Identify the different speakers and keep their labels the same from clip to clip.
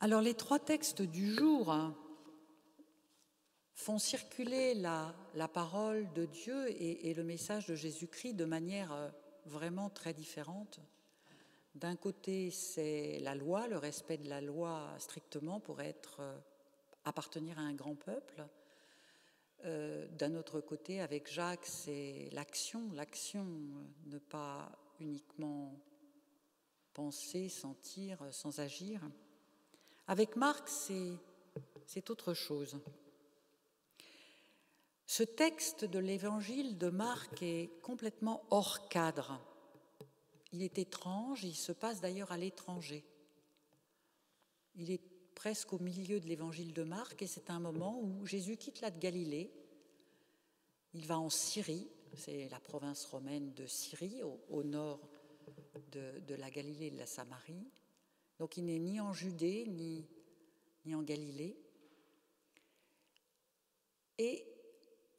Speaker 1: Alors les trois textes du jour font circuler la parole de Dieu et le message de Jésus-Christ de manière vraiment très différente. D'un côté, c'est la loi, le respect de la loi strictement pour appartenir à un grand peuple. D'un autre côté, avec Jacques, c'est l'action, ne pas uniquement penser, sentir, sans agir. Avec Marc, c'est autre chose. Ce texte de l'évangile de Marc est complètement hors cadre. Il est étrange, il se passe d'ailleurs à l'étranger. Il est presque au milieu de l'évangile de Marc et c'est un moment où Jésus quitte la Galilée. Il va en Syrie, c'est la province romaine de Syrie, au nord de la Galilée et de la Samarie. Donc il n'est ni en Judée ni en Galilée. Et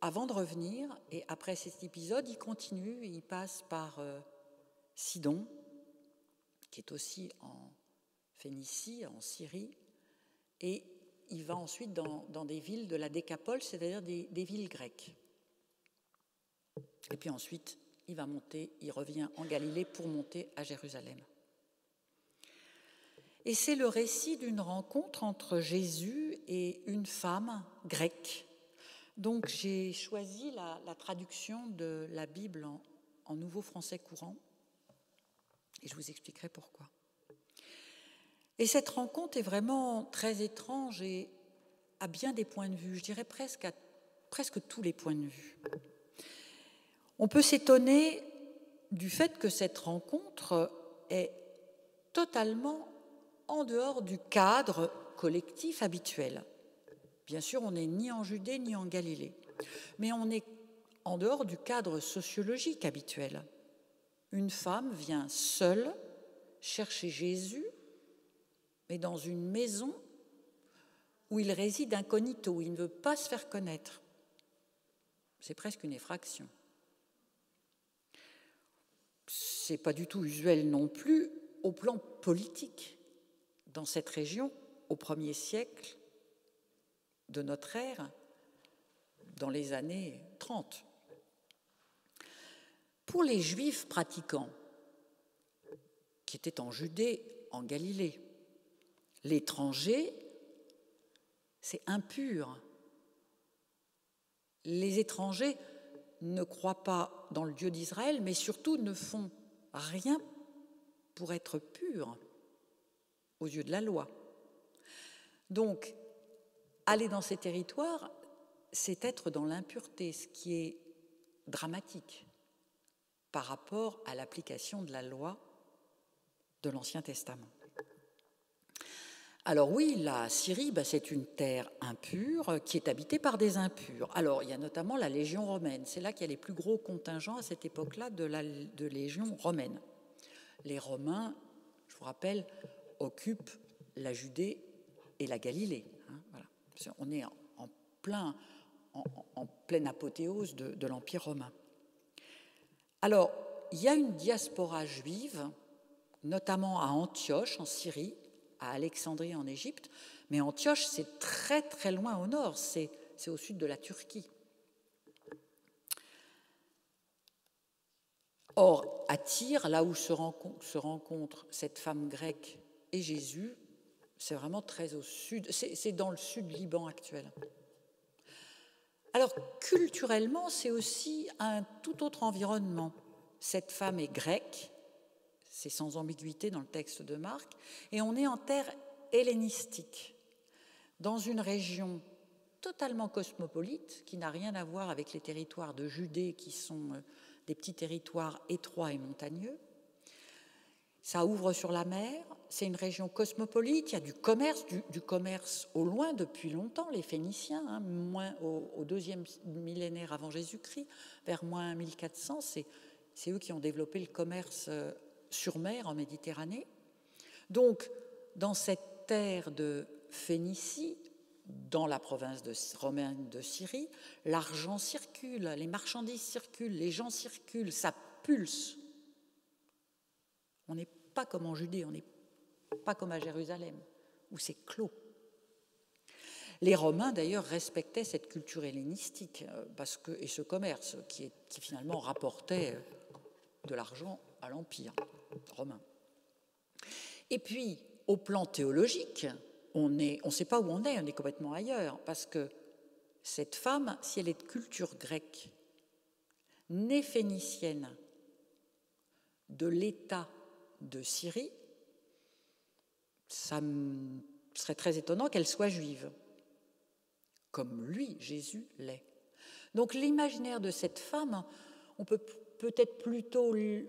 Speaker 1: avant de revenir, et après cet épisode, il continue, il passe par Sidon, qui est aussi en Phénicie, en Syrie, et il va ensuite dans des villes de la Décapole, c'est-à-dire des villes grecques. Et puis ensuite, il revient en Galilée pour monter à Jérusalem. Et c'est le récit d'une rencontre entre Jésus et une femme grecque. Donc j'ai choisi la traduction de la Bible en nouveau français courant, et je vous expliquerai pourquoi. Et cette rencontre est vraiment très étrange et à bien des points de vue, je dirais presque tous les points de vue. On peut s'étonner du fait que cette rencontre est totalement en dehors du cadre collectif habituel. Bien sûr, on n'est ni en Judée ni en Galilée, mais on est en dehors du cadre sociologique habituel. Une femme vient seule chercher Jésus, mais dans une maison où il réside incognito, où il ne veut pas se faire connaître. C'est presque une effraction. Ce n'est pas du tout usuel non plus au plan politique dans cette région au 1er siècle de notre ère, dans les années 30. Pour les Juifs pratiquants, qui étaient en Judée, en Galilée, l'étranger, c'est impur. Les étrangers ne croient pas dans le Dieu d'Israël, mais surtout ne font rien pour être purs aux yeux de la loi. Donc, aller dans ces territoires, c'est être dans l'impureté, ce qui est dramatique par rapport à l'application de la loi de l'Ancien Testament. Alors oui, la Syrie, c'est une terre impure qui est habitée par des impurs. Alors il y a notamment la Légion romaine, c'est là qu'il y a les plus gros contingents à cette époque-là de Légion romaine. Les Romains, je vous rappelle, occupent la Judée et la Galilée. Voilà. On est en pleine apothéose de l'Empire romain. Alors, il y a une diaspora juive, notamment à Antioche, en Syrie, à Alexandrie, en Égypte, mais Antioche, c'est très très loin au nord, c'est au sud de la Turquie. Or, à Tyr, là où se rencontre cette femme grecque et Jésus, c'est vraiment très au sud, c'est dans le sud Liban actuel. Alors, culturellement, c'est aussi un tout autre environnement. Cette femme est grecque, c'est sans ambiguïté dans le texte de Marc, et on est en terre hellénistique, dans une région totalement cosmopolite, qui n'a rien à voir avec les territoires de Judée, qui sont des petits territoires étroits et montagneux. Ça ouvre sur la mer, c'est une région cosmopolite, il y a du commerce au loin depuis longtemps, les Phéniciens, moins au 2e millénaire avant Jésus-Christ, vers moins 1400, c'est eux qui ont développé le commerce sur mer en Méditerranée. Donc, dans cette terre de Phénicie, dans la province romaine de Syrie, l'argent circule, les marchandises circulent, les gens circulent, ça pulse. On n'est pas comme en Judée, on n'est pas comme à Jérusalem. où c'est clos. Les Romains, d'ailleurs, respectaient cette culture hellénistique et ce commerce qui finalement rapportait de l'argent à l'Empire romain. Et puis, au plan théologique, on ne sait pas où on est complètement ailleurs, parce que cette femme, si elle est de culture grecque, née phénicienne de l'État de Syrie, ça serait très étonnant qu'elle soit juive, comme lui, Jésus, l'est. Donc l'imaginaire de cette femme, on peut peut-être plutôt le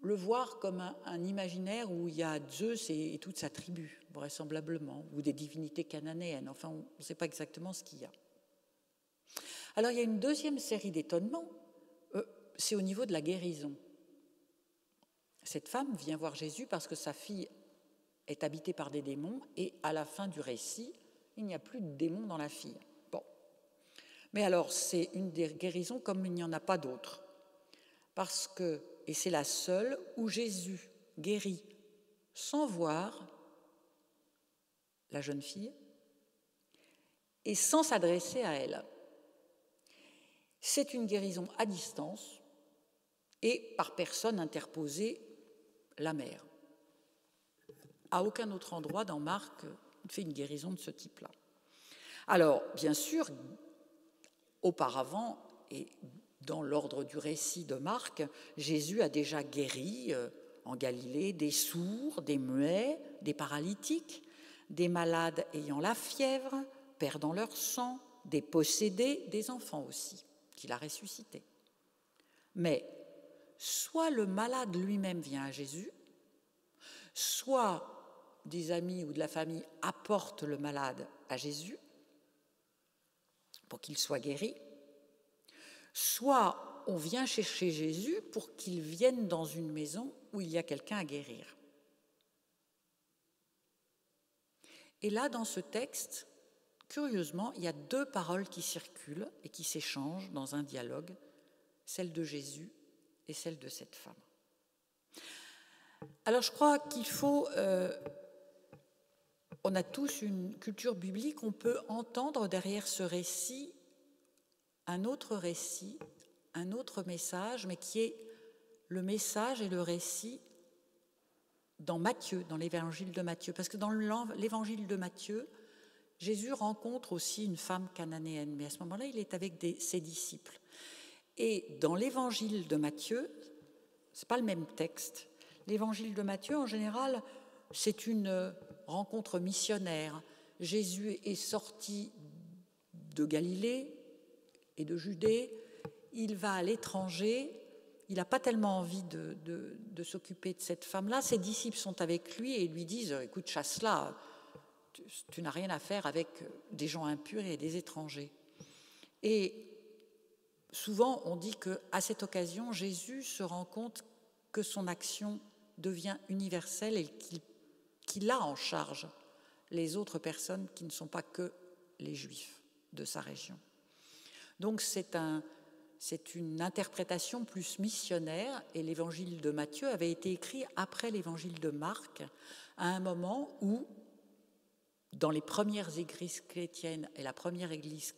Speaker 1: voir comme un imaginaire où il y a Zeus et toute sa tribu, vraisemblablement, ou des divinités cananéennes. Enfin, on ne sait pas exactement ce qu'il y a. Alors, il y a une deuxième série d'étonnements, c'est au niveau de la guérison. Cette femme vient voir Jésus parce que sa fille est habitée par des démons, et à la fin du récit, il n'y a plus de démons dans la fille. Bon. Mais alors, c'est une des guérisons comme il n'y en a pas d'autres. Parce que, et c'est la seule où Jésus guérit sans voir la jeune fille et sans s'adresser à elle. C'est une guérison à distance et par personne interposée, la mère. À aucun autre endroit dans Marc, il fait une guérison de ce type-là. Alors, bien sûr, auparavant, et dans l'ordre du récit de Marc, Jésus a déjà guéri en Galilée des sourds, des muets, des paralytiques, des malades ayant la fièvre, perdant leur sang, des possédés, des enfants aussi, qu'il a ressuscités. Mais soit le malade lui-même vient à Jésus, soit des amis ou de la famille apportent le malade à Jésus pour qu'il soit guéri, soit on vient chercher Jésus pour qu'il vienne dans une maison où il y a quelqu'un à guérir. Et là, dans ce texte, curieusement, il y a deux paroles qui circulent et qui s'échangent dans un dialogue, celle de Jésus et celle de cette femme. Alors je crois qu'il faut... on a tous une culture biblique, on peut entendre derrière ce récit un autre récit, un autre message, mais qui est le message et le récit dans Matthieu, dans l'évangile de Matthieu. Parce que dans l'évangile de Matthieu, Jésus rencontre aussi une femme cananéenne, mais à ce moment-là, il est avec ses disciples. Et dans l'évangile de Matthieu, ce n'est pas le même texte. L'évangile de Matthieu, en général, c'est une rencontre missionnaire. Jésus est sorti de Galilée et de Judée, il va à l'étranger, il n'a pas tellement envie de s'occuper de cette femme-là. Ses disciples sont avec lui et lui disent « Écoute, chasse-la, tu n'as rien à faire avec des gens impurs et des étrangers. » Et souvent, on dit qu'à cette occasion, Jésus se rend compte que son action devient universelle et qu'il a en charge les autres personnes qui ne sont pas que les Juifs de sa région. Donc c'est une interprétation plus missionnaire, et l'évangile de Matthieu avait été écrit après l'évangile de Marc, à un moment où, dans les premières églises chrétiennes et la première église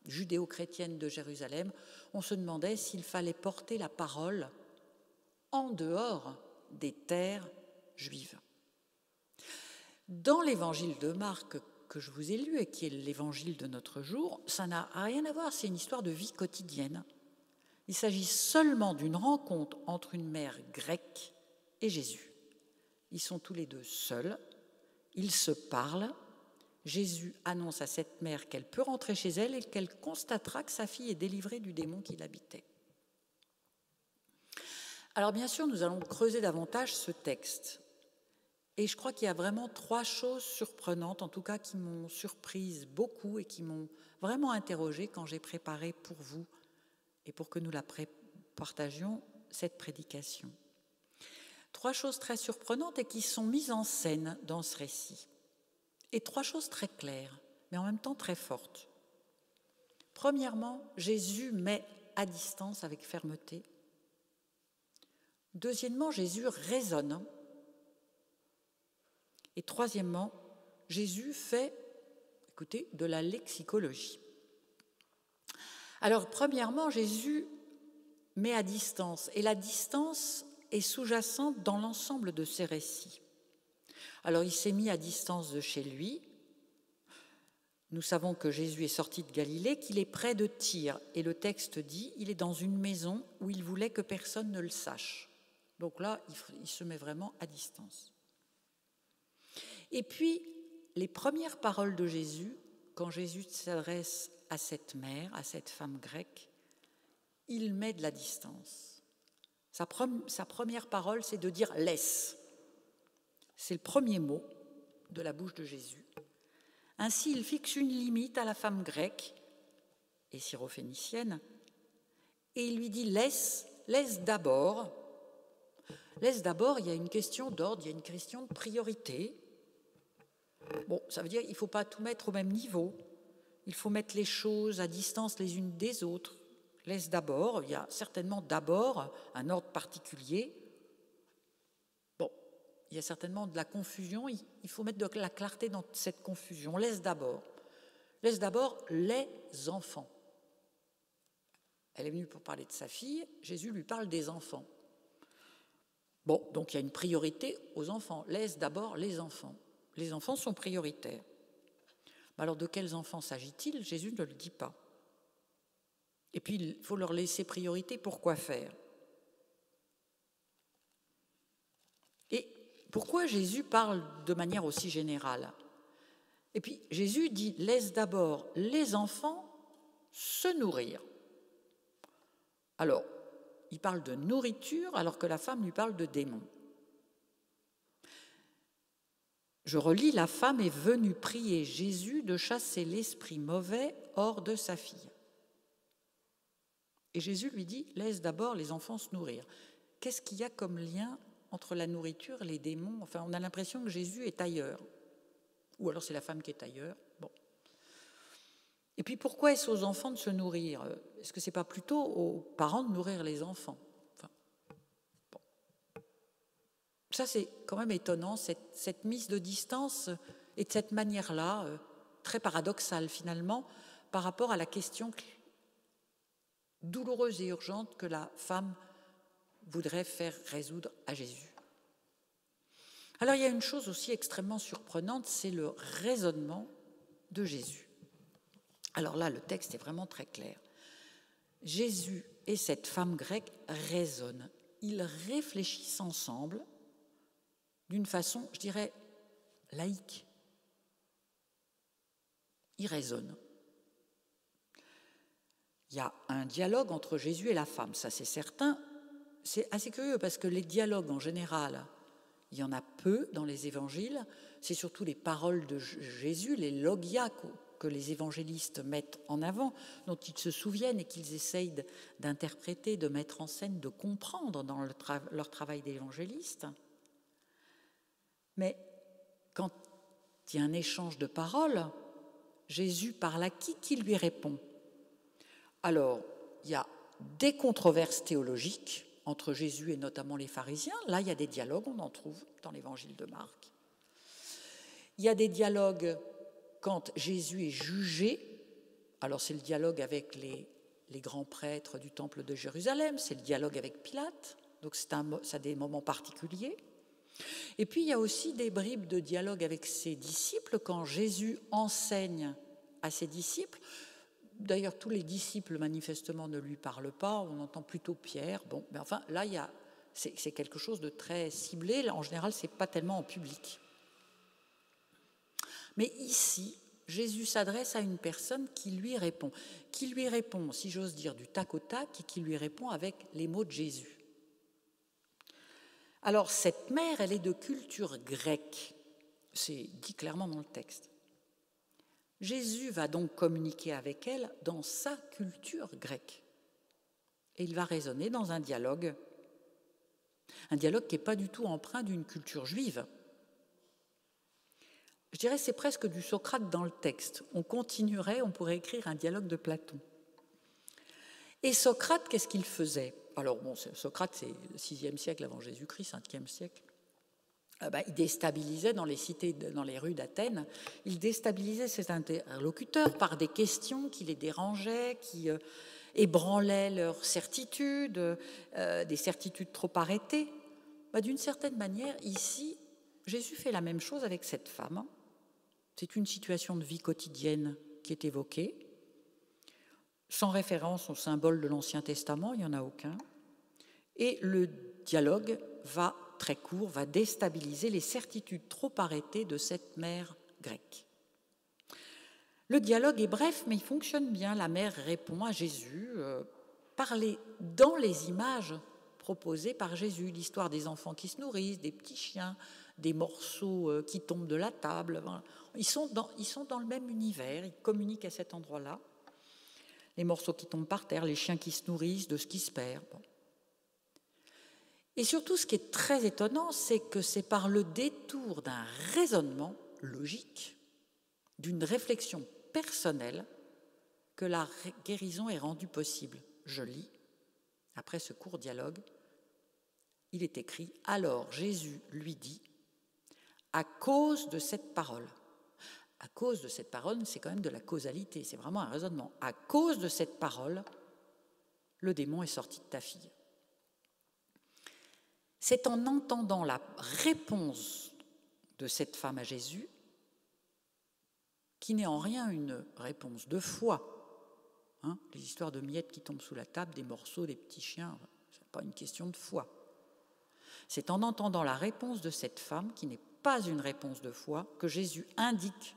Speaker 1: judéo-chrétienne de Jérusalem, on se demandait s'il fallait porter la parole en dehors des terres juives. Dans l'évangile de Marc que je vous ai lu et qui est l'évangile de notre jour, ça n'a rien à voir, c'est une histoire de vie quotidienne. Il s'agit seulement d'une rencontre entre une mère grecque et Jésus. Ils sont tous les deux seuls, ils se parlent. Jésus annonce à cette mère qu'elle peut rentrer chez elle et qu'elle constatera que sa fille est délivrée du démon qui l'habitait. Alors bien sûr, nous allons creuser davantage ce texte. Et je crois qu'il y a vraiment trois choses surprenantes, en tout cas qui m'ont surprise beaucoup et qui m'ont vraiment interrogée quand j'ai préparé pour vous et pour que nous la partagions cette prédication. Trois choses très surprenantes et qui sont mises en scène dans ce récit. Et trois choses très claires, mais en même temps très fortes. Premièrement, Jésus met à distance avec fermeté. Deuxièmement, Jésus raisonne. Et troisièmement, Jésus fait, écoutez, de la lexicologie. Alors, premièrement, Jésus met à distance, et la distance est sous-jacente dans l'ensemble de ses récits. Alors, il s'est mis à distance de chez lui. Nous savons que Jésus est sorti de Galilée, qu'il est près de Tyr, et le texte dit il est dans une maison où il voulait que personne ne le sache. Donc là, il se met vraiment à distance. Et puis, les premières paroles de Jésus, quand Jésus s'adresse à cette mère, à cette femme grecque, il met de la distance. Sa première parole, c'est de dire « laisse ». C'est le premier mot de la bouche de Jésus. Ainsi, il fixe une limite à la femme grecque et syrophénicienne, et il lui dit « laisse d'abord ». Laisse d'abord, il y a une question d'ordre, il y a une question de priorité. Bon, ça veut dire qu'il ne faut pas tout mettre au même niveau. Il faut mettre les choses à distance les unes des autres. Laisse d'abord, il y a certainement d'abord un ordre particulier. Bon, il y a certainement de la confusion, il faut mettre de la clarté dans cette confusion. Laisse d'abord les enfants. Elle est venue pour parler de sa fille, Jésus lui parle des enfants. Bon, donc il y a une priorité aux enfants. Laisse d'abord les enfants. Les enfants sont prioritaires. Mais alors de quels enfants s'agit-il? Jésus ne le dit pas. Et puis il faut leur laisser priorité pour quoi faire? Et pourquoi Jésus parle de manière aussi générale? Et puis Jésus dit laisse d'abord les enfants se nourrir. Alors, il parle de nourriture alors que la femme lui parle de démons. Je relis, la femme est venue prier Jésus de chasser l'esprit mauvais hors de sa fille. Et Jésus lui dit, laisse d'abord les enfants se nourrir. Qu'est-ce qu'il y a comme lien entre la nourriture et les démons? Enfin, on a l'impression que Jésus est ailleurs. Ou alors c'est la femme qui est ailleurs. Bon. Et puis pourquoi est-ce aux enfants de se nourrir? Est-ce que ce n'est pas plutôt aux parents de nourrir les enfants? Bon. Ça, c'est quand même étonnant, cette mise de distance et de cette manière-là, très paradoxale finalement, par rapport à la question douloureuse et urgente que la femme voudrait faire résoudre à Jésus. Alors il y a une chose aussi extrêmement surprenante, c'est le raisonnement de Jésus. Alors là, le texte est vraiment très clair. Jésus et cette femme grecque raisonnent. Ils réfléchissent ensemble d'une façon, je dirais, laïque. Ils raisonnent. Il y a un dialogue entre Jésus et la femme, ça c'est certain. C'est assez curieux parce que les dialogues en général, il y en a peu dans les évangiles. C'est surtout les paroles de Jésus, les logia que les évangélistes mettent en avant, dont ils se souviennent et qu'ils essayent d'interpréter, de mettre en scène, de comprendre dans leur travail d'évangéliste. Mais quand il y a un échange de paroles, Jésus parle à qui lui répond? Alors, il y a des controverses théologiques entre Jésus et notamment les pharisiens. Là, il y a des dialogues, on en trouve dans l'évangile de Marc. Il y a des dialogues quand Jésus est jugé. Alors, c'est le dialogue avec les grands prêtres du temple de Jérusalem, c'est le dialogue avec Pilate, donc ça a des moments particuliers. Et puis, il y a aussi des bribes de dialogue avec ses disciples, quand Jésus enseigne à ses disciples. D'ailleurs, tous les disciples, manifestement, ne lui parlent pas. On entend plutôt Pierre. Bon, mais enfin, là, c'est quelque chose de très ciblé. Là, en général, ce n'est pas tellement en public. Mais ici, Jésus s'adresse à une personne qui lui répond, si j'ose dire, du tac au tac, et qui lui répond avec les mots de Jésus. Alors, cette mère, elle est de culture grecque. C'est dit clairement dans le texte. Jésus va donc communiquer avec elle dans sa culture grecque. Et il va raisonner dans un dialogue qui n'est pas du tout empreint d'une culture juive. Je dirais que c'est presque du Socrate dans le texte. On pourrait écrire un dialogue de Platon. Et Socrate, qu'est-ce qu'il faisait? Alors bon, Socrate, c'est le 6e siècle avant Jésus-Christ, 5e siècle. il déstabilisait dans les cités, dans les rues d'Athènes, il déstabilisait ses interlocuteurs par des questions qui les dérangeaient, qui ébranlaient leurs certitudes, des certitudes trop arrêtées. D'une certaine manière, ici, Jésus fait la même chose avec cette femme. C'est une situation de vie quotidienne qui est évoquée, sans référence au symbole de l'Ancien Testament, il n'y en a aucun. Et le dialogue va, très court, va déstabiliser les certitudes trop arrêtées de cette mère grecque. Le dialogue est bref, mais il fonctionne bien. La mère répond à Jésus, dans les images proposées par Jésus, l'histoire des enfants qui se nourrissent, des petits chiens, des morceaux qui tombent de la table. Ils sont dans le même univers, ils communiquent à cet endroit-là. Les morceaux qui tombent par terre, les chiens qui se nourrissent de ce qui se perd. Et surtout, ce qui est très étonnant, c'est que c'est par le détour d'un raisonnement logique, d'une réflexion personnelle, que la guérison est rendue possible. Je lis, après ce court dialogue, il est écrit « Alors Jésus lui dit, à cause de cette parole », à cause de cette parole, c'est quand même de la causalité, c'est vraiment un raisonnement. À cause de cette parole, le démon est sorti de ta fille. C'est en entendant la réponse de cette femme à Jésus, qui n'est en rien une réponse de foi. Les histoires de miettes qui tombent sous la table, des morceaux, des petits chiens, ce n'est pas une question de foi. C'est en entendant la réponse de cette femme, qui n'est pas une réponse de foi, que Jésus indique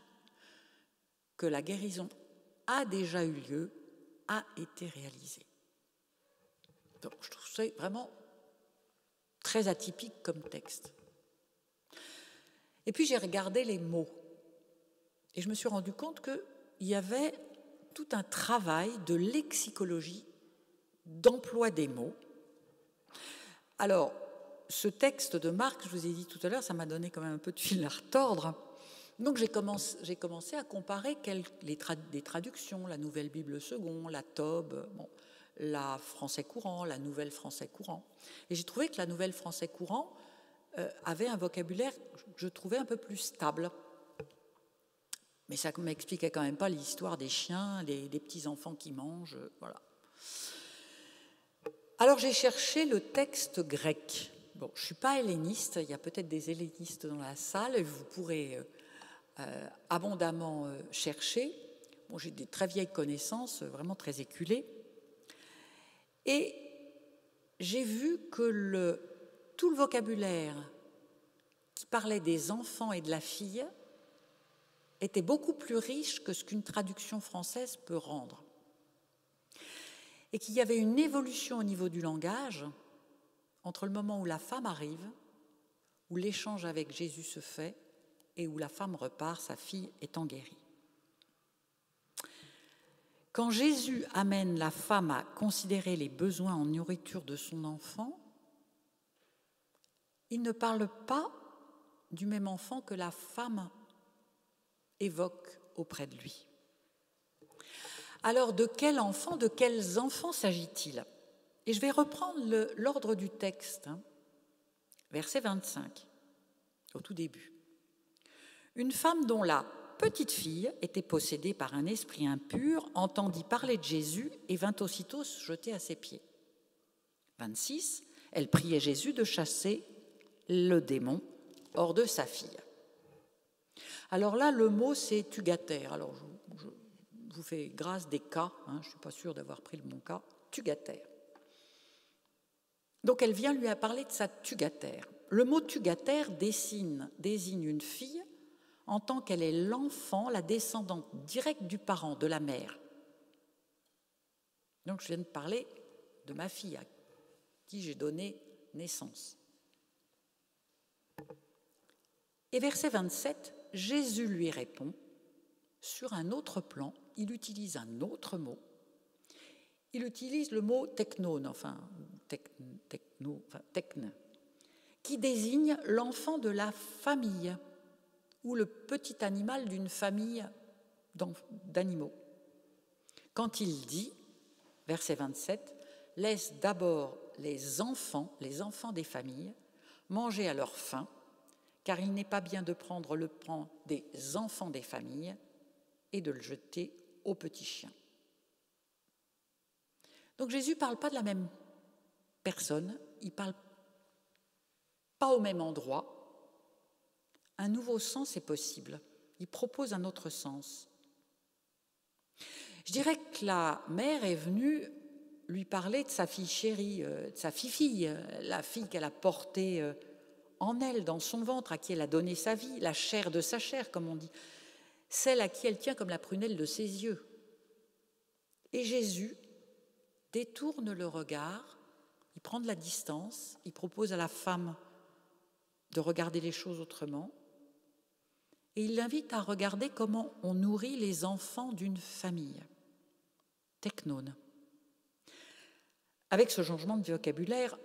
Speaker 1: que la guérison a déjà eu lieu, a été réalisée. Donc, je trouve ça vraiment très atypique comme texte. Et puis j'ai regardé les mots et je me suis rendu compte qu'il y avait tout un travail de lexicologie, d'emploi des mots. Alors, ce texte de Marc, je vous ai dit tout à l'heure, ça m'a donné quand même un peu de fil à retordre. Donc j'ai commencé à comparer des traductions, la Nouvelle Bible Second, la Tob, la Français courant, la Nouvelle Français courant. Et j'ai trouvé que la Nouvelle Français courant avait un vocabulaire, je trouvais, un peu plus stable. Mais ça ne m'expliquait quand même pas l'histoire des chiens, des petits-enfants qui mangent, voilà. Alors j'ai cherché le texte grec. Je ne suis pas helléniste, il y a peut-être des hellénistes dans la salle, et vous pourrez abondamment chercher. J'ai des très vieilles connaissances, vraiment très éculées. Et j'ai vu que tout le vocabulaire qui parlait des enfants et de la fille était beaucoup plus riche que ce qu'une traduction française peut rendre. Et qu'il y avait une évolution au niveau du langage entre le moment où la femme arrive, où l'échange avec Jésus se fait, et où la femme repart, sa fille étant guérie. Quand Jésus amène la femme à considérer les besoins en nourriture de son enfant, il ne parle pas du même enfant que la femme évoque auprès de lui. Alors, de quels enfants s'agit-il? Et je vais reprendre l'ordre du texte, verset 25, au tout début. Une femme dont la petite fille était possédée par un esprit impur entendit parler de Jésus et vint aussitôt se jeter à ses pieds. 26, elle priait Jésus de chasser le démon hors de sa fille. Alors là, le mot, c'est tugater. Alors, je vous fais grâce des cas, je ne suis pas sûre d'avoir pris le bon cas, tugater. Donc, elle vient lui parler de sa tugater. Le mot tugater désigne une fille en tant qu'elle est l'enfant, la descendante directe du parent, de la mère. Donc, je viens de parler de ma fille, à qui j'ai donné naissance. Et verset 27, Jésus lui répond, sur un autre plan, il utilise un autre mot. Il utilise le mot teknone, tekne, qui désigne l'enfant de la famille ou le petit animal d'une famille d'animaux. Quand il dit, verset 27, « Laisse d'abord les enfants des familles, manger à leur faim, car il n'est pas bien de prendre le pain des enfants des familles et de le jeter aux petits chiens. Donc Jésus ne parle pas de la même personne, il ne parle pas au même endroit. Un nouveau sens est possible. Il propose un autre sens. Je dirais que la mère est venue lui parler de sa fille chérie, de sa fille, la fille qu'elle a portée en elle, dans son ventre, à qui elle a donné sa vie, la chair de sa chair, comme on dit, celle à qui elle tient comme la prunelle de ses yeux. Et Jésus détourne le regard, il prend de la distance, il propose à la femme de regarder les choses autrement, et il l'invite à regarder comment on nourrit les enfants d'une famille. Teknone. Avec ce changement de vocabulaire,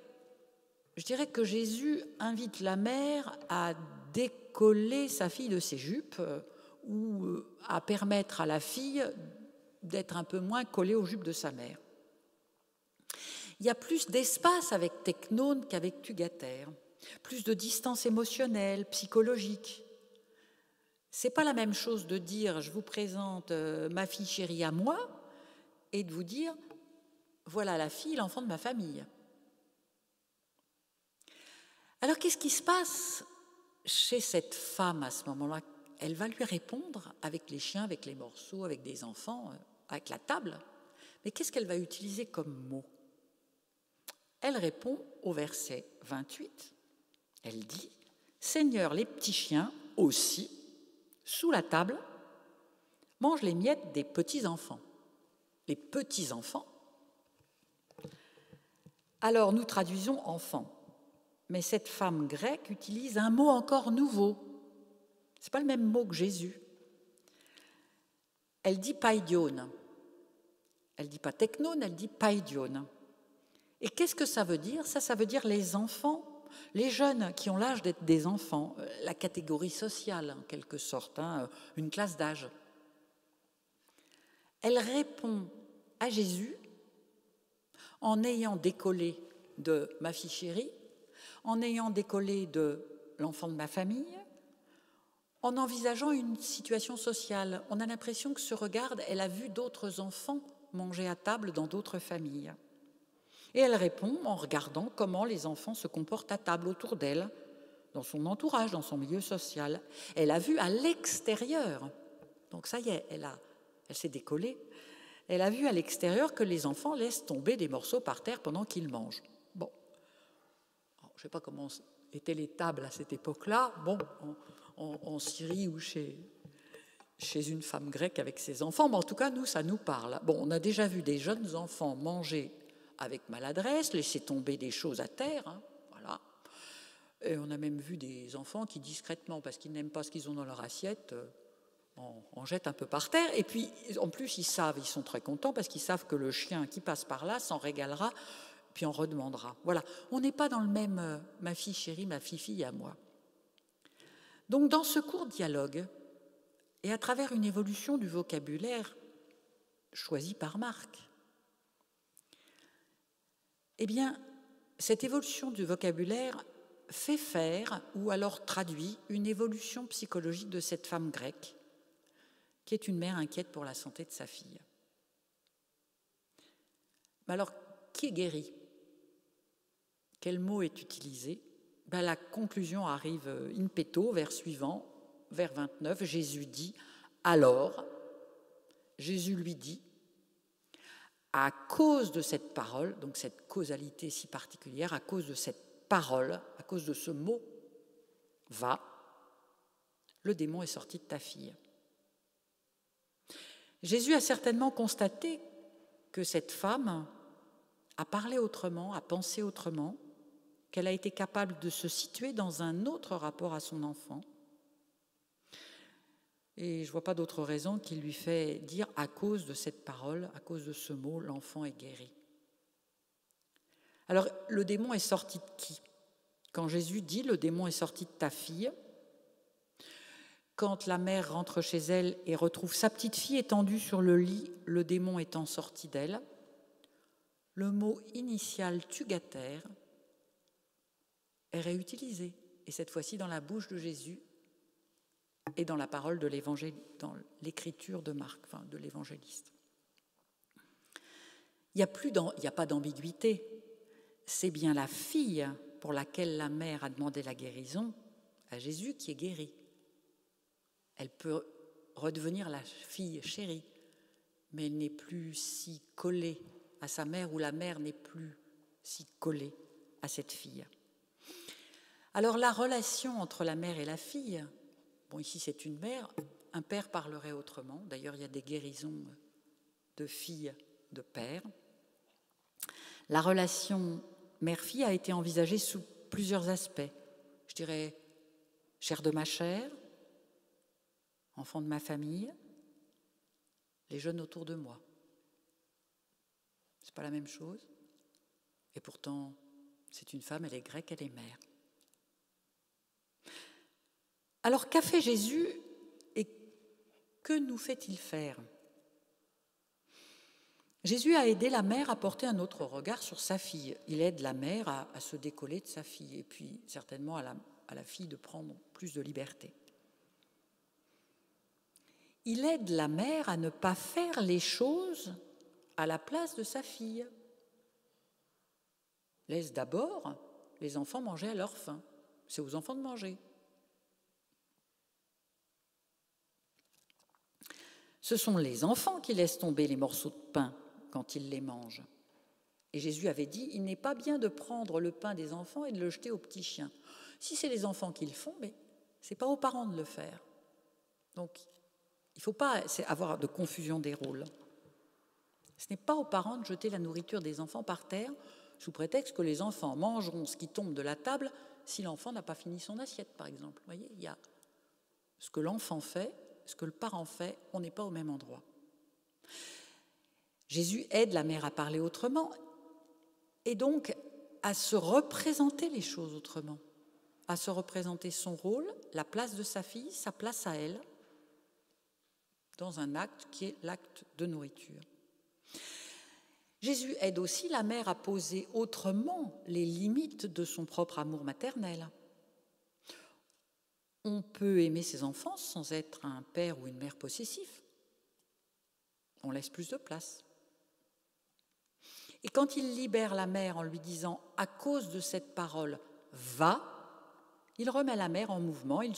Speaker 1: je dirais que Jésus invite la mère à décoller sa fille de ses jupes ou à permettre à la fille d'être un peu moins collée aux jupes de sa mère. Il y a plus d'espace avec teknone qu'avec tugater, plus de distance émotionnelle, psychologique. C'est pas la même chose de dire « je vous présente ma fille chérie à moi » et de vous dire « voilà la fille, l'enfant de ma famille ». Alors qu'est-ce qui se passe chez cette femme à ce moment-là? Elle va lui répondre avec les chiens, avec les morceaux, avec des enfants, avec la table. Mais qu'est-ce qu'elle va utiliser comme mot? Elle répond au verset 28. Elle dit « Seigneur, les petits chiens aussi, sous la table, mangent les miettes des petits-enfants. » Les petits-enfants. Alors nous traduisons « enfants ». Mais cette femme grecque utilise un mot encore nouveau. Ce n'est pas le même mot que Jésus. Elle dit paidion. Elle ne dit pas teknone, elle dit paidion. Et qu'est-ce que ça veut dire? Ça veut dire les enfants, les jeunes qui ont l'âge d'être des enfants, la catégorie sociale en quelque sorte, une classe d'âge. Elle répond à Jésus en ayant décollé de ma fille chérie, en ayant décollé de l'enfant de ma famille, en envisageant une situation sociale. On a l'impression que ce regard, elle a vu d'autres enfants manger à table dans d'autres familles. Et elle répond en regardant comment les enfants se comportent à table autour d'elle, dans son entourage, dans son milieu social. Elle a vu à l'extérieur, donc ça y est, elle s'est décollée, elle a vu à l'extérieur que les enfants laissent tomber des morceaux par terre pendant qu'ils mangent. Bon, alors, je ne sais pas comment étaient les tables à cette époque-là, bon, en Syrie ou chez une femme grecque avec ses enfants, mais en tout cas, nous, ça nous parle. Bon, on a déjà vu des jeunes enfants manger avec maladresse, laisser tomber des choses à terre, voilà. Et on a même vu des enfants qui, discrètement, parce qu'ils n'aiment pas ce qu'ils ont dans leur assiette, en jettent un peu par terre. Et puis, en plus, ils sont très contents parce qu'ils savent que le chien qui passe par là s'en régalera, puis en redemandera. Voilà, on n'est pas dans le même ma fille chérie, ma fille à moi. Donc, dans ce court dialogue, et à travers une évolution du vocabulaire choisi par Marc, eh bien, cette évolution du vocabulaire fait faire, ou alors traduit, une évolution psychologique de cette femme grecque, qui est une mère inquiète pour la santé de sa fille. Mais alors, qui est guéri? Quel mot est utilisé? La conclusion arrive in petto, vers suivant, vers 29, Jésus dit « Alors », Jésus lui dit, à cause de cette parole, donc cette causalité si particulière, à cause de cette parole, à cause de ce mot, va, le démon est sorti de ta fille. Jésus a certainement constaté que cette femme a parlé autrement, a pensé autrement, qu'elle a été capable de se situer dans un autre rapport à son enfant. Et je ne vois pas d'autre raison qui lui fait dire à cause de cette parole, à cause de ce mot, l'enfant est guéri. Alors, le démon est sorti de qui? Quand Jésus dit le démon est sorti de ta fille, quand la mère rentre chez elle et retrouve sa petite fille étendue sur le lit, le démon étant sorti d'elle, le mot initial tugater est réutilisé et cette fois-ci dans la bouche de Jésus et dans la parole de l'évangile, dans l'écriture de Marc, enfin de l'évangéliste. Il n'y a pas d'ambiguïté. C'est bien la fille pour laquelle la mère a demandé la guérison à Jésus qui est guérie. Elle peut redevenir la fille chérie, mais elle n'est plus si collée à sa mère, ou la mère n'est plus si collée à cette fille. Alors la relation entre la mère et la fille, bon ici c'est une mère, un père parlerait autrement, d'ailleurs il y a des guérisons de filles, de pères. La relation mère-fille a été envisagée sous plusieurs aspects. Je dirais chair de ma chair, enfant de ma famille, les jeunes autour de moi. C'est pas la même chose. Et pourtant, c'est une femme, elle est grecque, elle est mère. Alors qu'a fait Jésus et que nous fait-il faire ? Jésus a aidé la mère à porter un autre regard sur sa fille. Il aide la mère à se décoller de sa fille et puis certainement à la fille de prendre plus de liberté. Il aide la mère à ne pas faire les choses à la place de sa fille. Laisse d'abord les enfants manger à leur faim. C'est aux enfants de manger. Ce sont les enfants qui laissent tomber les morceaux de pain quand ils les mangent. Et Jésus avait dit, il n'est pas bien de prendre le pain des enfants et de le jeter aux petits chiens. Si c'est les enfants qui le font, mais ce n'est pas aux parents de le faire. Donc, il ne faut pas avoir de confusion des rôles. Ce n'est pas aux parents de jeter la nourriture des enfants par terre sous prétexte que les enfants mangeront ce qui tombe de la table si l'enfant n'a pas fini son assiette, par exemple. Vous voyez, il y a ce que l'enfant fait, ce que le parent fait, on n'est pas au même endroit. Jésus aide la mère à parler autrement et donc à se représenter les choses autrement, à se représenter son rôle, la place de sa fille, sa place à elle, dans un acte qui est l'acte de nourriture. Jésus aide aussi la mère à poser autrement les limites de son propre amour maternel. On peut aimer ses enfants sans être un père ou une mère possessif. On laisse plus de place. Et quand il libère la mère en lui disant « à cause de cette parole, va », il remet la mère en mouvement, il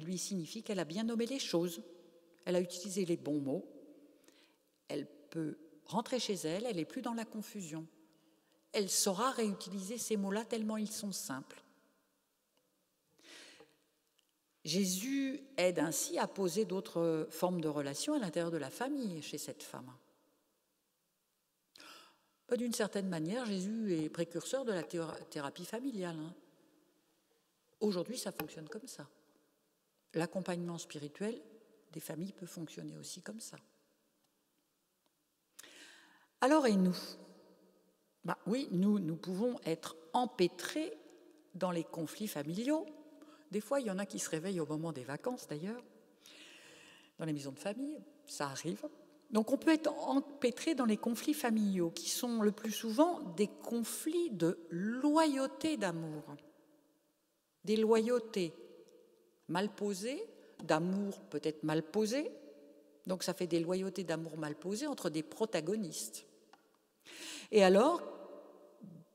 Speaker 1: lui signifie qu'elle a bien nommé les choses, elle a utilisé les bons mots, elle peut rentrer chez elle, elle n'est plus dans la confusion. Elle saura réutiliser ces mots-là tellement ils sont simples. Jésus aide ainsi à poser d'autres formes de relations à l'intérieur de la famille chez cette femme. D'une certaine manière, Jésus est précurseur de la thérapie familiale. Aujourd'hui, ça fonctionne comme ça. L'accompagnement spirituel des familles peut fonctionner aussi comme ça. Alors, et nous ? Oui, nous pouvons être empêtrés dans les conflits familiaux. Des fois, il y en a qui se réveillent au moment des vacances, d'ailleurs, dans les maisons de famille, ça arrive. Donc on peut être empêtré dans les conflits familiaux, qui sont le plus souvent des conflits de loyauté d'amour. Des loyautés mal posées, d'amour peut-être mal posé. Donc ça fait des loyautés d'amour mal posées entre des protagonistes. Et alors,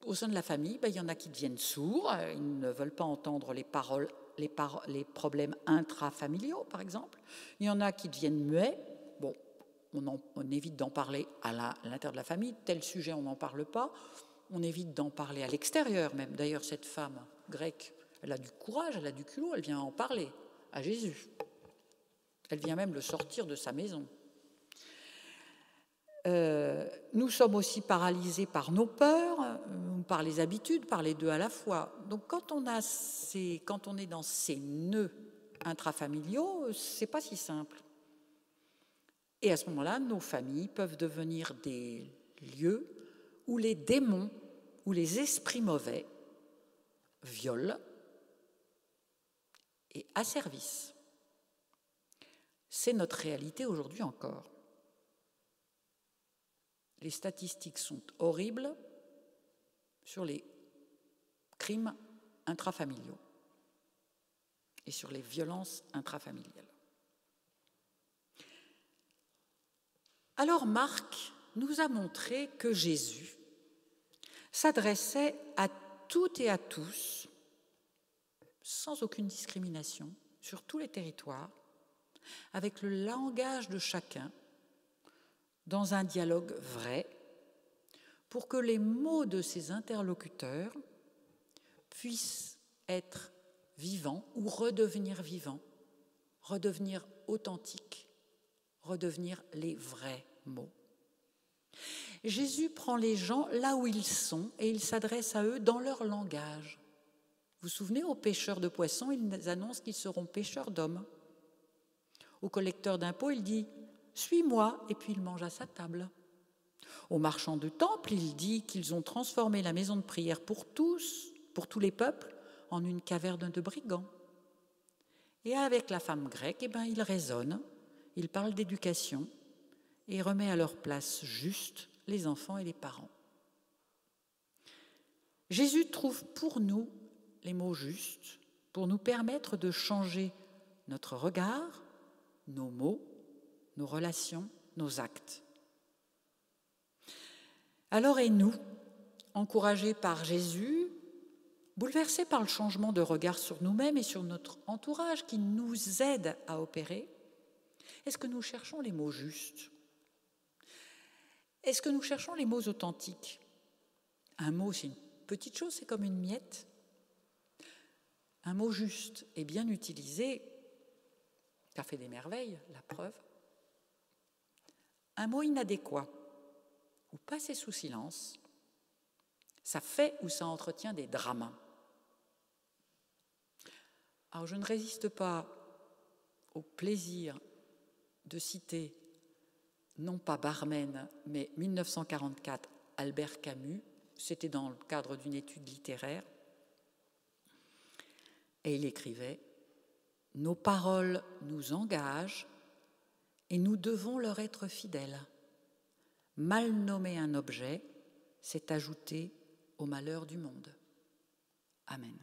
Speaker 1: au sein de la famille, il y en a qui deviennent sourds, ils ne veulent pas entendre les paroles, les problèmes intrafamiliaux, par exemple. Il y en a qui deviennent muets. Bon, on évite d'en parler à l'intérieur de la famille. Tel sujet, on n'en parle pas. On évite d'en parler à l'extérieur même. D'ailleurs, cette femme grecque, elle a du courage, elle a du culot, elle vient en parler à Jésus. Elle vient même le sortir de sa maison. Nous sommes aussi paralysés par nos peurs, par les habitudes, par les deux à la fois. Donc quand on est dans ces nœuds intrafamiliaux, c'est pas si simple. Et à ce moment-là, nos familles peuvent devenir des lieux où les démons, où les esprits mauvais violent et asservissent. C'est notre réalité aujourd'hui encore. Les statistiques sont horribles sur les crimes intrafamiliaux. et sur les violences intrafamiliales. Alors Marc nous a montré que Jésus s'adressait à toutes et à tous, sans aucune discrimination, sur tous les territoires, avec le langage de chacun, dans un dialogue vrai, pour que les mots de ses interlocuteurs puissent être vivants ou redevenir vivants, redevenir authentiques, redevenir les vrais mots. Jésus prend les gens là où ils sont et il s'adresse à eux dans leur langage. Vous vous souvenez, aux pêcheurs de poissons, il annonce qu'ils seront pêcheurs d'hommes. Au collecteur d'impôts, il dit « Suis-moi » et puis il mange à sa table. Aux marchands de temple, il dit qu'ils ont transformé la maison de prière pour tous les peuples, en une caverne de brigands. Et avec la femme grecque, il raisonne, il parle d'éducation et remet à leur place juste les enfants et les parents. Jésus trouve pour nous les mots justes pour nous permettre de changer notre regard, nos mots, nos relations, nos actes. Alors et nous, encouragés par Jésus, bouleversés par le changement de regard sur nous-mêmes et sur notre entourage qui nous aide à opérer, est-ce que nous cherchons les mots justes ? Est-ce que nous cherchons les mots authentiques ? Un mot, c'est une petite chose, c'est comme une miette. Un mot juste et bien utilisé, ça fait des merveilles, la preuve. Un mot inadéquat ou passé sous silence, ça fait ou ça entretient des drames. Alors je ne résiste pas au plaisir de citer, non pas Barmen, mais 1944, Albert Camus, c'était dans le cadre d'une étude littéraire, et il écrivait « Nos paroles nous engagent et nous devons leur être fidèles. Mal nommer un objet, c'est ajouter au malheur du monde. » Amen.